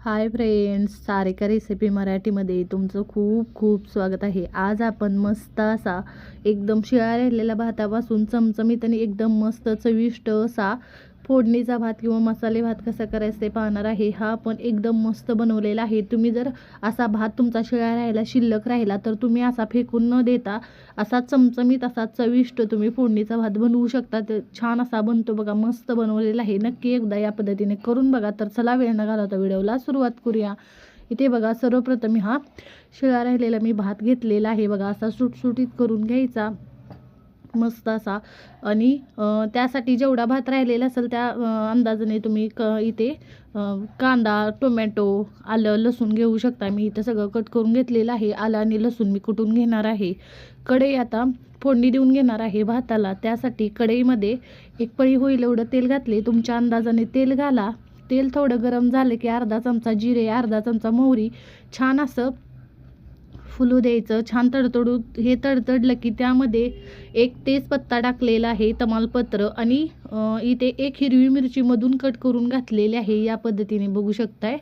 Hi friends, Sarika recipe मराठीमध्ये तुमचं खूप खूप स्वागत आहे। आज आपण मस्त असा एकदम शिळा राहिलेल्या भातापासून चमचमीत आणि एकदम मस्त चविष्ट असा फोडणीचा भात किंवा मसाले भात कसा करायचं ते पाहणार आहे। हा आपण एकदम मस्त बनवलेला आहे। तुम्ही जर असा भात तुमचा शिळा राहिला शिल्लक राहिला तर तुम्ही असा फेकून न देता असा चमचमीत असा चविष्ट तुम्ही फोडणीचा भात बनवू शकता। ते छान असा बनतो बघा, मस्त बनवलेला आहे। नक्की एकदा या पद्धतीने करून बघा। तर चला वेळ न घालवता व्हिडिओला सुरुवात करूया। इथे बघा सर्वप्रथम हा शिळा राहिलेला मी भात घेतलेला आहे बघा, असा सुटसुटीत करून घ्यायचा मस्त असा। आणि त्यासाठी जेवढा भात राहिलेला असेल त्या अंदाजाने तुम्ही इथे कांदा, टोमॅटो, आलं, लसूण घेऊ शकता। मी इथं सगळं कट करून घेतलेलं आहे। आलं आणि लसूण मी कुटून घेणार आहे। कढई आता फोडणी देऊन घेणार आहे भाताला। त्यासाठी कढईमध्ये एक पळी होईल एवढं तेल घातले। तुमच्या अंदाजाने तेल घाला। तेल थोडं गरम झालं की अर्धा चमचा जिरे, अर्धा चमचा मोहरी छान असं फुलू द्यायचं। छान हे तडतडलं की त्यामध्ये एक तेजपत्ता टाकलेला आहे, तमालपत्र आणि इथे एक हिरवी मिरची मधून कट करून घातलेली आहे। या पद्धतीने बघू शकताय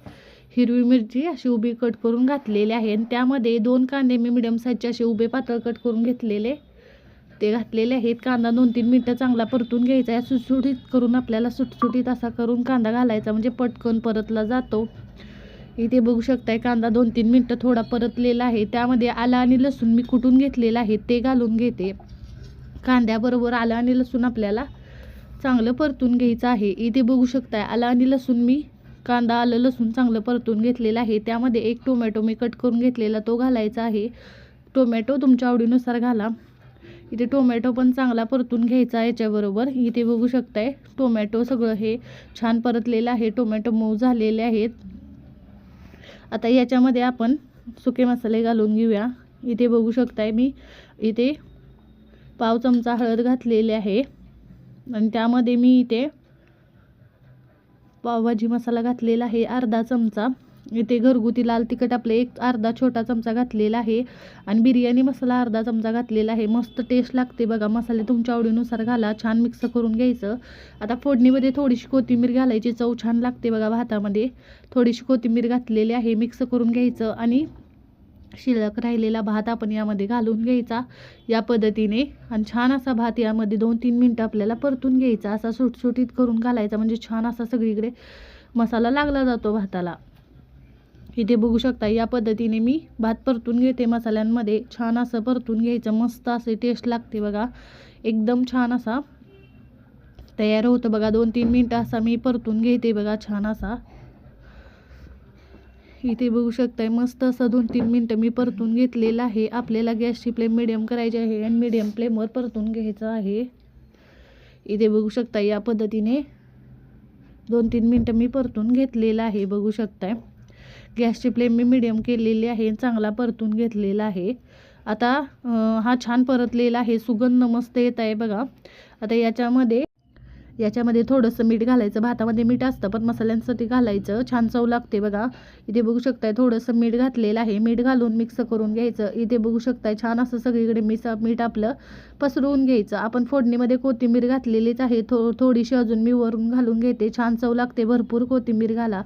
हिरवी मिरची अशी उभी कट करून घातलेली आहे। आणि त्यामध्ये 2 कांदे मी मिडियम साईजचे असे उभे पातळ कट करून घेतलेले ते घातलेले आहेत। कांदा 2-3 मिनटं चांगला परतून घ्यायचा आहे। सुटसुटीत करून आपल्याला सुटसुटीत असा करून कांदा घालायचा, म्हणजे पटकन परतला जातो। इथे बघू शकताय कांदा 2-3 मिनटं थोडा परतलेला आहे। त्यामध्ये आलं आणि लसूण मी कुटून घेतलेला आहे ते घालून घेते। कांद्याबरोबर आलं आणि लसूण आपल्याला चांगलं परतून घ्यायचं आहे। इथे बघू शकताय आलं आणि लसूण मी कांदा, आलं, लसूण चांगलं परतून घेतलेलं आहे। त्यामध्ये एक टोमॅटो मी कट करून घेतलेला तो घालायचा आहे। टोमॅटो तुमच्या आवडीनुसार घाला। इथे टोमॅटो पण चांगला परतून घ्यायचा आहे याच्याबरोबर। इथे बघू शकताय टोमॅटो सगळं हे छान परतलेलं आहे। टोमॅटो मऊ झालेले आहेत। आता याच्यामध्ये आपण सुके मसाले घालून घेऊया। इथे बघू शकताय मी इथे पाव चमचा हळद घातलेली आहे आणि त्यामध्ये मी इथे पावभाजी मसाला घातलेला आहे अर्धा चमचा। इथे घरगुती लाल तिखट आपले एक अर्धा छोटा चमचा घातलेला आहे आणि बिर्याणी मसाला अर्धा चमचा घातलेला आहे। मस्त टेस्ट लागते बघा। मसाले तुमच्या आवडीनुसार घाला। छान मिक्स करून घ्यायचं। आता फोडणीमध्ये थोडीशी कोथिंबीर घालायची, चव छान लागते बघा भातामध्ये। थोडीशी कोथिंबीर घातलेली आहे, मिक्स करून घ्यायचं आणि शिल्लक राहिलेला भात आपण यामध्ये घालून घ्यायचा या पद्धतीने। आणि छान असा भात यामध्ये 2-3 मिनटं आपल्याला परतून घ्यायचा। असा सुटसुटीत करून घालायचा, म्हणजे छान असा सगळीकडे मसाला लागला जातो भाताला। इथे बघू शकता या पद्धतीने मी भात परतून घेते मसाल्यांमध्ये। छान असं परतून घ्यायचं, मस्त असे टेस्ट लागते बघा। एकदम छान असा तयार होतं बघा। 2-3 मिनटं असा मी परतून घेते बघा छान असा। इथे बघू शकताय मस्त असं 2-3 मिनटं मी परतून घेतलेलं आहे। आपल्याला गॅसची फ्लेम मिडियम करायची आहे आणि मिडियम फ्लेमवर परतून घ्यायचं आहे। इथे बघू शकता या पद्धतीने 2-3 मिनटं मी परतून घेतलेलं आहे। बघू शकताय गॅसची फ्लेम मी मिडियम केलेली आहे, चांगला परतून घेतलेला आहे। आता हा छान परतलेला आहे, सुगंध मस्त येत आहे बघा। आता याच्यामध्ये थोडंसं मीठ घालायचं। भातामध्ये मीठ असतं पण मसाल्यांसाठी घालायचं, छान चव लागते बघा। इथे बघू शकताय थोडंसं मीठ घातलेलं आहे, मीठ घालून मिक्स करून घ्यायचं। इथे बघू शकताय छान असं सगळीकडे मीठ आपलं पसरवून घ्यायचं। आपण फोडणीमध्ये कोथिंबीर घातलेलीच आहे, थोडीशी अजून मी वरून घालून घेते। छान चव लागते, भरपूर कोथिंबीर घाला,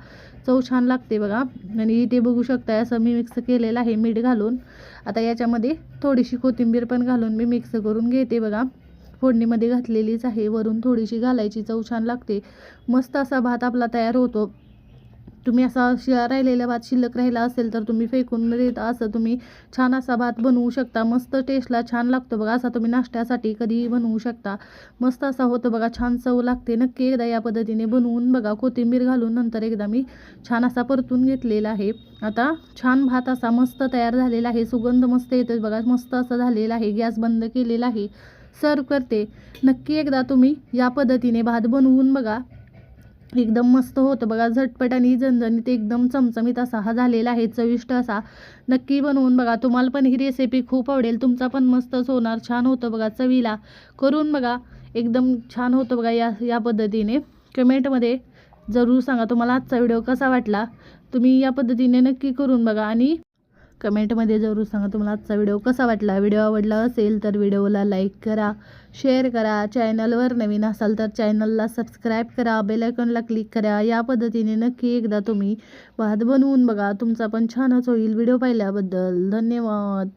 चव छान लागते बघा। आणि इथे बघू शकताय असं मी मिक्स केलेलं आहे मीठ घालून। आता याच्यामध्ये थोडीशी कोथिंबीर पण घालून मी मिक्स करून घेते बघा। फोडणीमध्ये घातलेलीच आहे, वरून थोडीशी घालायची, चव छान लागते। मस्त असा भात आपला तयार होतो। तुम्ही असा शिळा राहिलेला भात शिल्लक राहिला असेल तर तुम्ही फेकून न देता असं तुम्ही छान असा भात बनवू शकता। मस्त टेस्टला छान लागतो बघा। असा तुम्ही नाश्त्यासाठी कधीही बनवू शकता। मस्त असा होतो बघा, छान चव लागते। नक्की एकदा या पद्धतीने बनवून बघा। कोथिंबीर घालून नंतर एकदा मी छान असा परतून घेतलेला आहे। आता छान भात असा मस्त तयार झालेला आहे, सुगंध मस्त येतो बघा। मस्त असा झालेला आहे, गॅस बंद केलेला आहे, सर्व करते। नक्की एकदा तुम्ही या पद्धतीने भात बनवून बघा, एकदम मस्त होतं बघा। झटपट आणि झणझणीत एकदम चमचमीत असा हा झालेला आहे, चविष्ट असा। नक्की बनवून बघा, तुम्हाला पण ही रेसिपी खूप आवडेल। तुमचा पण मस्तच होणार, छान होतं बघा चवीला। करून बघा, एकदम छान होतं बघा या पद्धतीने। कमेंटमध्ये जरूर सांगा तुम्हाला आजचा व्हिडिओ कसा वाटला। तुम्ही या पद्धतीने नक्की करून बघा आणि कमेंटमध्ये जरूर सांगा तुम्हाला आजचा व्हिडिओ कसा वाटला. व्हिडिओ आवडला असेल तर व्हिडिओला लाईक करा, शेअर करा. चॅनलवर नवीन असाल तर चॅनलला सबस्क्राईब करा, बेल आयकॉनला क्लिक करा. या पद्धतीने नक्की एकदा तुम्ही भात बनवून बघा, तुमचा पण छानच होईल. व्हिडिओ पाहिल्याबद्दल धन्यवाद.